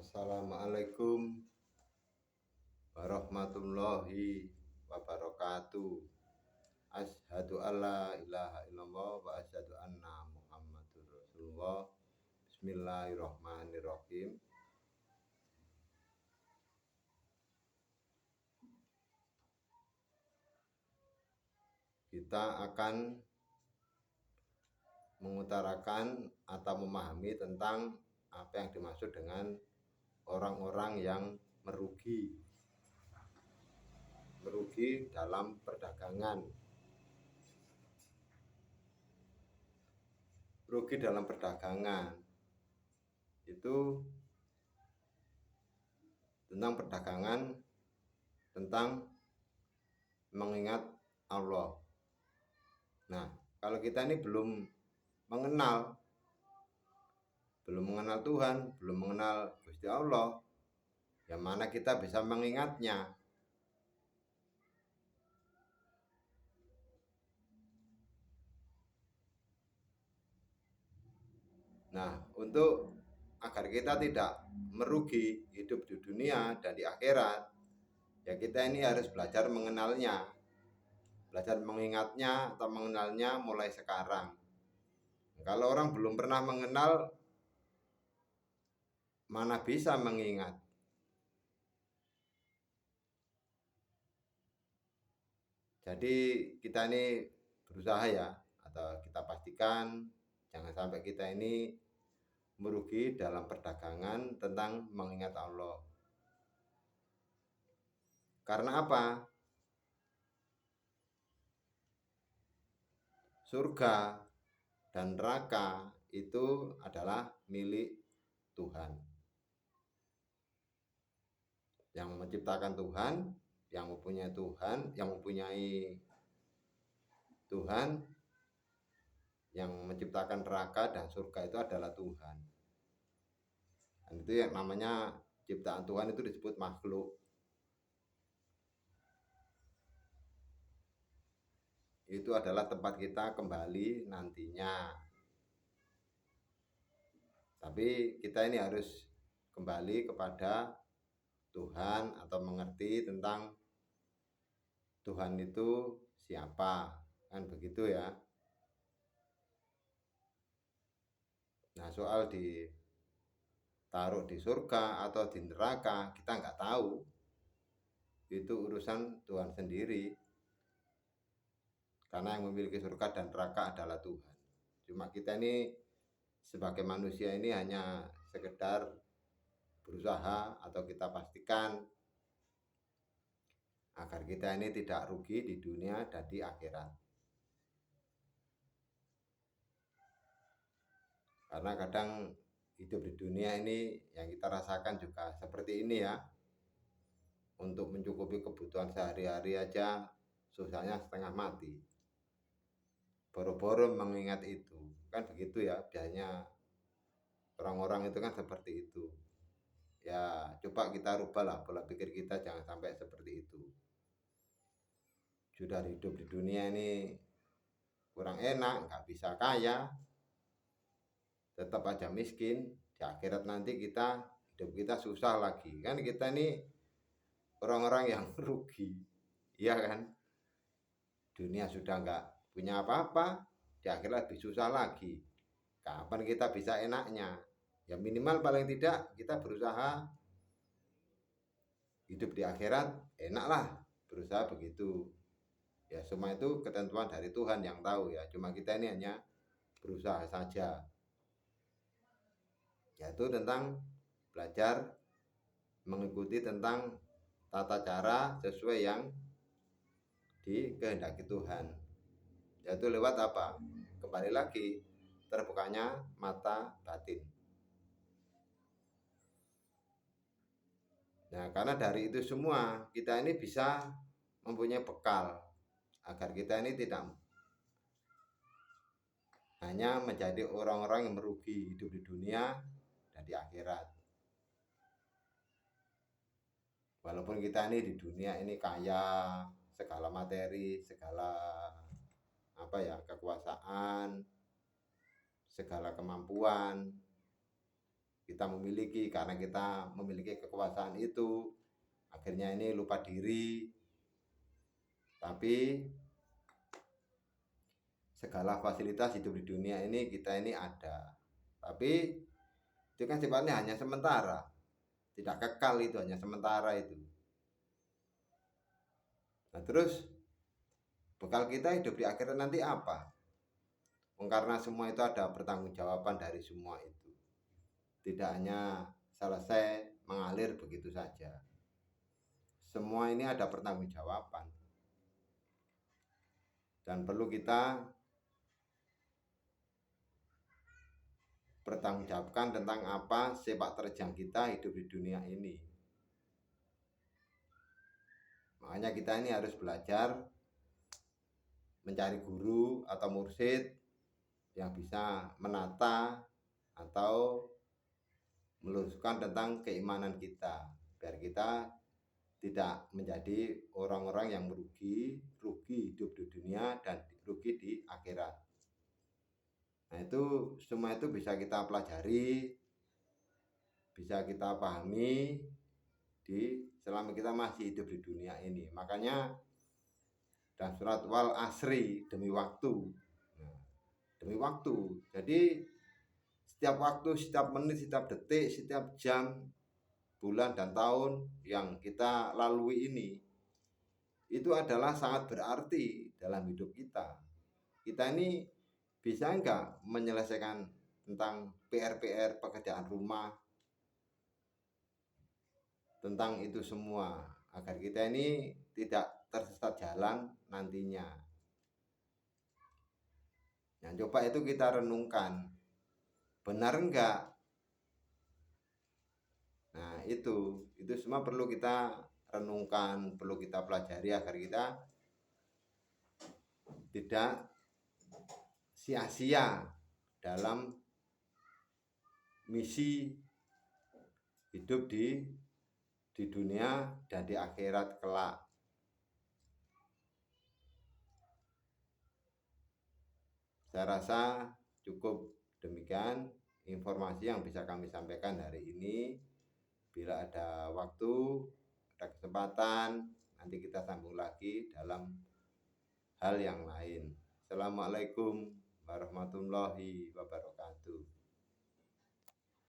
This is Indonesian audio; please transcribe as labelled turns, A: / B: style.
A: Assalamualaikum warahmatullahi wabarakatuh. Asyhadu alla ilaha illallah wa asyhadu anna Muhammadur Rasulullah. Bismillahirrahmanirrahim. Kita akan mengutarakan atau memahami tentang apa yang dimaksud dengan orang-orang yang merugi dalam perdagangan. Rugi dalam perdagangan itu tentang perdagangan, tentang mengingat Allah. Nah, kalau kita ini belum mengenal Tuhan, belum mengenal Gusti Allah, yang mana kita bisa mengingatnya? Nah, untuk agar kita tidak merugi hidup di dunia dan di akhirat, ya kita ini harus belajar mengenalnya, belajar mengingatnya atau mengenalnya mulai sekarang. Kalau orang belum pernah mengenal, mana bisa mengingat? Jadi kita ini berusaha ya, atau kita pastikan jangan sampai kita ini merugi dalam perdagangan tentang mengingat Allah. Karena apa? Surga dan neraka itu adalah milik Tuhan. Yang menciptakan Tuhan, yang mempunyai Tuhan, yang menciptakan neraka dan surga itu adalah Tuhan. Dan itu yang namanya ciptaan Tuhan itu disebut makhluk. Itu adalah tempat kita kembali nantinya. Tapi kita ini harus kembali kepada Tuhan atau mengerti tentang Tuhan itu siapa, kan begitu ya. Nah, soal ditaruh di surga atau di neraka kita nggak tahu, itu urusan Tuhan sendiri, karena yang memiliki surga dan neraka adalah Tuhan. Cuma kita ini sebagai manusia ini hanya sekedar berusaha atau kita pastikan agar kita ini tidak rugi di dunia dan di akhirat. Karena kadang hidup di dunia ini yang kita rasakan juga seperti ini ya. Untuk mencukupi kebutuhan sehari-hari aja susahnya setengah mati. Boro-boro mengingat itu, kan begitu ya biasanya orang-orang itu kan seperti itu. Ya coba kita rubahlah pola pikir kita, jangan sampai seperti itu. Sudah hidup di dunia ini kurang enak, nggak bisa kaya, tetap aja miskin. Di akhirat nanti hidup kita susah lagi. Kan kita ini orang-orang yang rugi, iya kan? Dunia sudah nggak punya apa-apa, di akhirat lebih susah lagi. Kapan kita bisa enaknya? Ya minimal paling tidak kita berusaha hidup di akhirat enaklah, berusaha begitu. Ya semua itu ketentuan dari Tuhan yang tahu ya. Cuma kita ini hanya berusaha saja. Yaitu tentang belajar mengikuti tentang tata cara sesuai yang dikehendaki Tuhan. Yaitu lewat apa? Kembali lagi terbukanya mata batin. Nah, karena dari itu semua kita ini bisa mempunyai bekal agar kita ini tidak hanya menjadi orang-orang yang merugi hidup di dunia dan di akhirat. Walaupun kita ini di dunia ini kaya, segala materi, segala kekuasaan, segala kemampuan, kita memiliki, karena kita memiliki kekuasaan itu, akhirnya ini lupa diri. Tapi segala fasilitas hidup di dunia ini kita ini ada, tapi itu kan sifatnya hanya sementara, tidak kekal, itu hanya sementara itu. Nah terus bekal kita hidup di akhirat nanti apa? Karena semua itu ada pertanggungjawaban dari semua itu, tidak hanya selesai mengalir begitu saja. Semua ini ada pertanggungjawaban dan perlu kita bertanggungjawabkan tentang apa sepak terjang kita hidup di dunia ini. Makanya kita ini harus belajar mencari guru atau mursyid yang bisa menata atau meluruskan tentang keimanan kita, biar kita tidak menjadi orang-orang yang rugi hidup di dunia dan rugi di akhirat. Nah itu semua itu bisa kita pelajari, bisa kita pahami selama kita masih hidup di dunia ini. Makanya dan surat wal asri, demi waktu. Nah, demi waktu. Jadi setiap waktu, setiap menit, setiap detik, setiap jam, bulan dan tahun yang kita lalui ini itu adalah sangat berarti dalam hidup kita. Kita ini bisa enggak menyelesaikan tentang PR-PR pekerjaan rumah, tentang itu semua, agar kita ini tidak tersesat jalan nantinya. Nah coba itu kita renungkan, benar enggak? Nah itu semua perlu kita renungkan, perlu kita pelajari agar kita tidak sia-sia dalam misi hidup di dunia dan di akhirat kelak. Saya rasa cukup demikian informasi yang bisa kami sampaikan hari ini. Bila ada waktu, ada kesempatan, nanti kita sambung lagi dalam hal yang lain. Assalamualaikum warahmatullahi wabarakatuh.